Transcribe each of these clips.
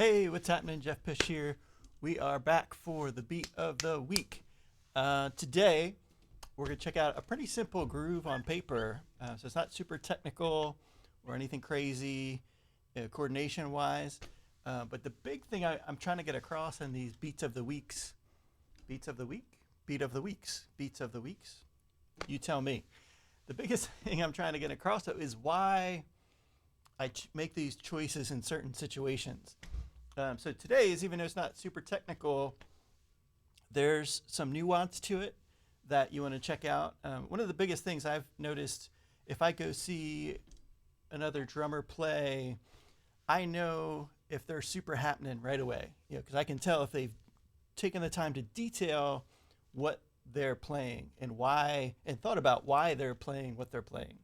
Hey, what's happening? Jeff Pish here. We are back for the beat of the week. Today, we're going to check out a pretty simple groove on paper. So it's not super technical or anything crazy coordination wise. But the big thing I'm trying to get across in these beats of the weeks, beats of the week, beat of the weeks, beats of the weeks, you tell me. The biggest thing I'm trying to get across though is why I make these choices in certain situations. So today's, even though it's not super technical, there's some nuance to it that you want to check out. One of the biggest things I've noticed, if I go see another drummer play, I know if they're super happening right away, because I can tell if they've taken the time to detail what they're playing and why, and thought about why they're playing what they're playing.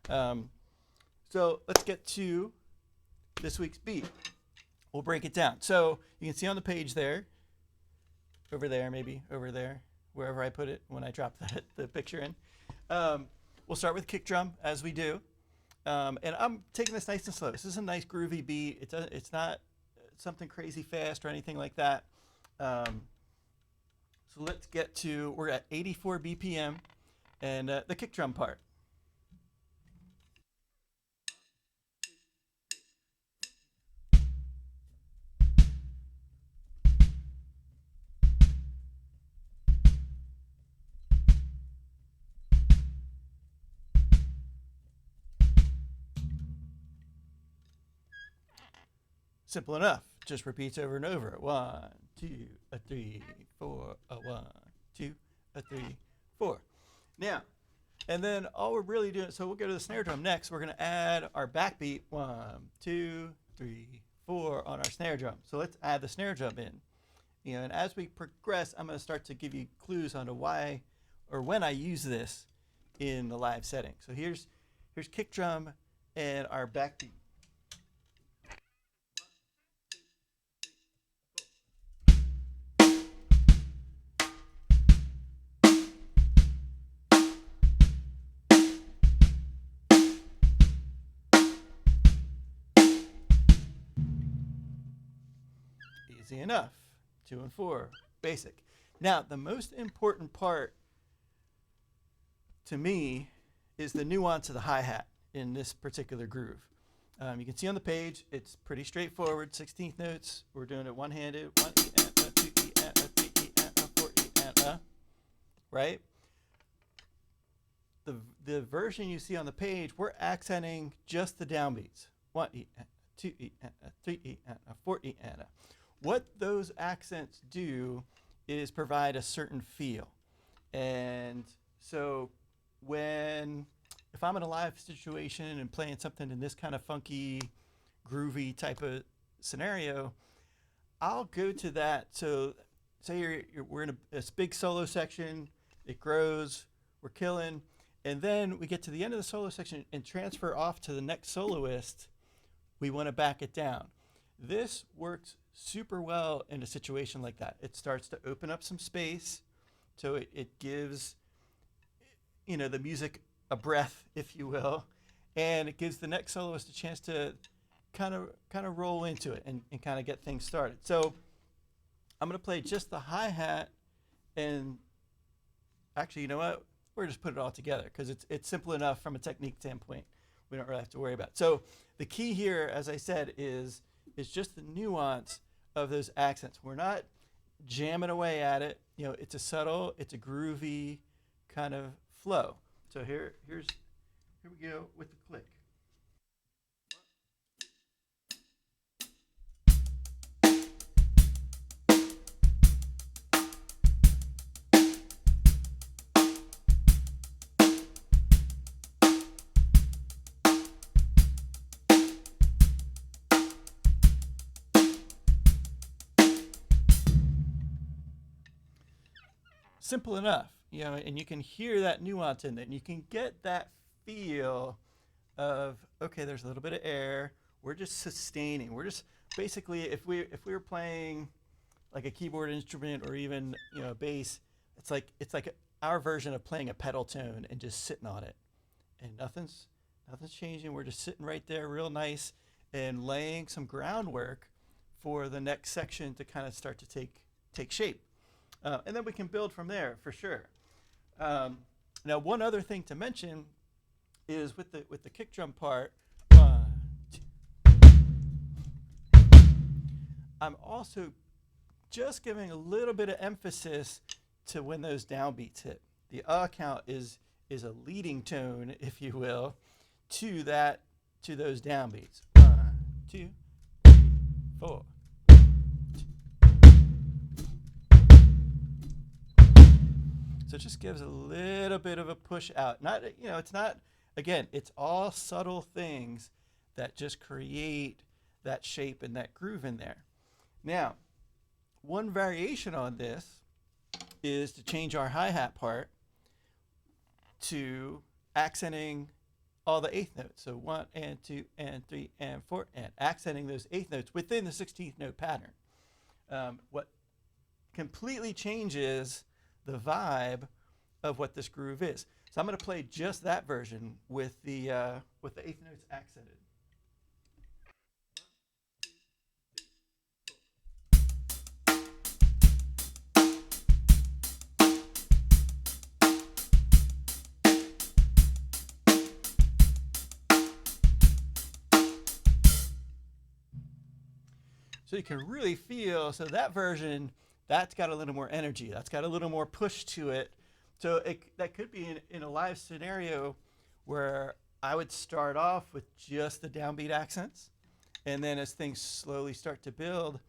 So let's get to this week's beat. We'll break it down. So you can see on the page there, over there, maybe over there, wherever I put it when I drop the picture in. We'll start with kick drum as we do. And I'm taking this nice and slow. This is a nice groovy beat. It's not something crazy fast or anything like that. So let's get to, we're at 84 BPM and the kick drum part. Simple enough. Just repeats over and over. 1, 2, a 3, 4, a 1, 2, a 3, 4. Now, and then all we're really doing, so we'll go to the snare drum next. We're going to add our backbeat 1, 2, 3, 4 on our snare drum. So let's add the snare drum in. And as we progress, I'm going to start to give you clues on why or when I use this in the live setting. So here's kick drum and our backbeat. Easy enough. 2 and 4, basic. Now, the most important part to me is the nuance of the hi-hat in this particular groove. You can see on the page, it's pretty straightforward. 16th notes. We're doing it one-handed. 1 E and a, 2 E and a, 3 E and a, 4 E and a. Right? The version you see on the page, we're accenting just the downbeats. 1 E and a, 2 E and a, 3 E and a, 4 E and a. What those accents do is provide a certain feel. And so if I'm in a live situation and playing something in this kind of funky, groovy type of scenario, I'll go to that. So say we're in a big solo section, it grows, we're killing, and then we get to the end of the solo section and transfer off to the next soloist, we want to back it down. This works super well in a situation like that. It starts to open up some space, so it gives the music a breath, if you will, and it gives the next soloist a chance to kind of roll into it and kind of get things started. So I'm going to play just the hi-hat, and actually, you know what? We're just put it all together because it's simple enough from a technique standpoint. We don't really have to worry about it. So the key here, as I said, is just the nuance of those accents. We're not jamming away at it. It's a subtle, it's a groovy kind of flow. So here we go with the click. Simple enough, and you can hear that nuance in it, and you can get that feel of, okay, there's a little bit of air. We're just sustaining. We're just basically, if we were playing like a keyboard instrument or even a bass, it's like our version of playing a pedal tone and just sitting on it, and nothing's changing. We're just sitting right there, real nice, and laying some groundwork for the next section to kind of start to take shape. And then we can build from there for sure. Now, one other thing to mention is with the kick drum part, I'm also just giving a little bit of emphasis to when those downbeats hit. The count is a leading tone, if you will, to those downbeats. 1, 2, 3, 4. So it just gives a little bit of a push out. Not, it's not, again, it's all subtle things that just create that shape and that groove in there. Now, one variation on this is to change our hi-hat part to accenting all the eighth notes. So 1 and 2 and 3 and 4, and accenting those eighth notes within the 16th note pattern. What completely changes the vibe of what this groove is. So I'm going to play just that version with the eighth notes accented. So you can really feel, so that version, that's got a little more energy. That's got a little more push to it. So that could be in a live scenario where I would start off with just the downbeat accents. And then as things slowly start to build,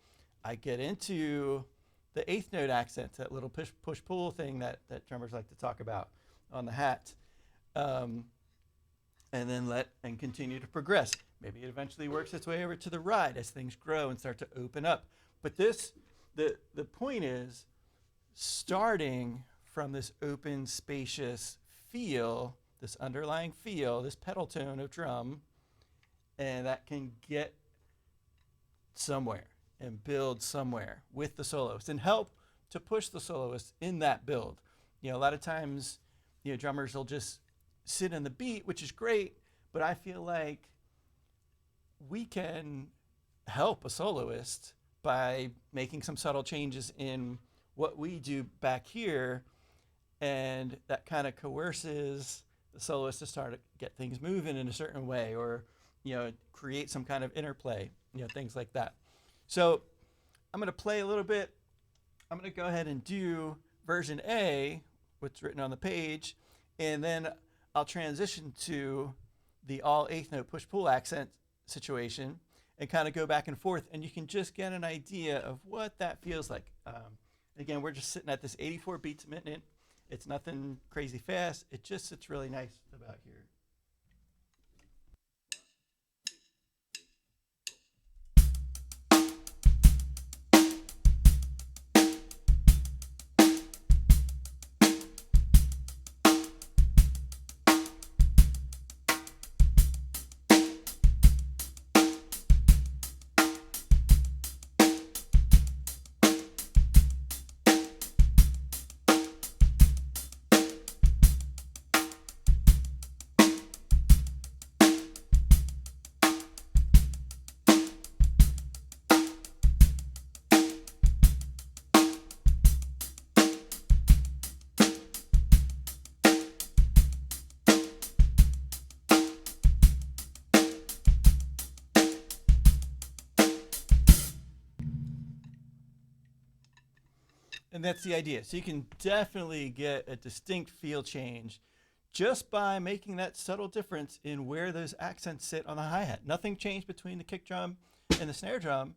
I get into the eighth note accents, that little push-pull thing that drummers like to talk about on the hat. And then continue to progress. Maybe it eventually works its way over to the ride as things grow and start to open up. But the point is starting from this open, spacious feel, this underlying feel, this pedal tone of drum, and that can get somewhere and build somewhere with the soloist and help to push the soloist in that build. A lot of times, drummers will just sit in the beat, which is great, but I feel like we can help a soloist by making some subtle changes in what we do back here, and that kind of coerces the soloist to start to get things moving in a certain way, or create some kind of interplay, things like that. So I'm going to play a little bit. I'm going to go ahead and do version A, what's written on the page, and then I'll transition to the all eighth note push-pull accent situation and kind of go back and forth, and you can just get an idea of what that feels like. Again, we're just sitting at this 84 beats a minute. It's nothing crazy fast. It just sits really nice about here. And that's the idea. So you can definitely get a distinct feel change just by making that subtle difference in where those accents sit on the hi-hat. Nothing changed between the kick drum and the snare drum.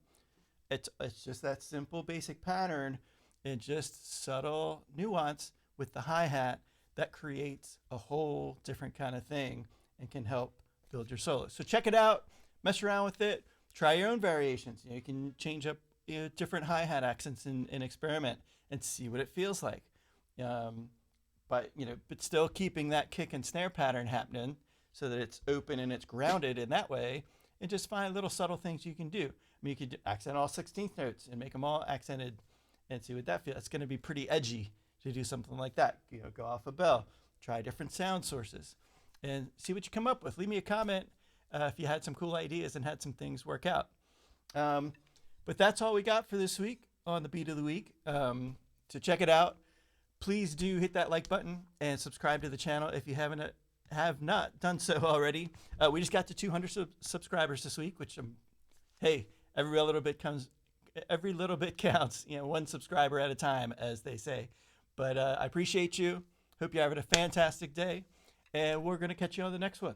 It's just that simple basic pattern and just subtle nuance with the hi-hat that creates a whole different kind of thing and can help build your solo. So check it out, mess around with it, try your own variations. You can change up different hi-hat accents and experiment and see what it feels like. But still keeping that kick and snare pattern happening so that it's open and it's grounded in that way, and just find little subtle things you can do. You could accent all 16th notes and make them all accented and see what that feels. It's going to be pretty edgy to do something like that. Go off a bell, try different sound sources, and see what you come up with. Leave me a comment if you had some cool ideas and had some things work out. But that's all we got for this week on the Beat of the Week. So check it out. Please do hit that like button and subscribe to the channel if you have not done so already. We just got to 200 subscribers this week, which hey, every little bit counts. You know, one subscriber at a time, as they say. But I appreciate you. Hope you're having a fantastic day, and we're going to catch you on the next one.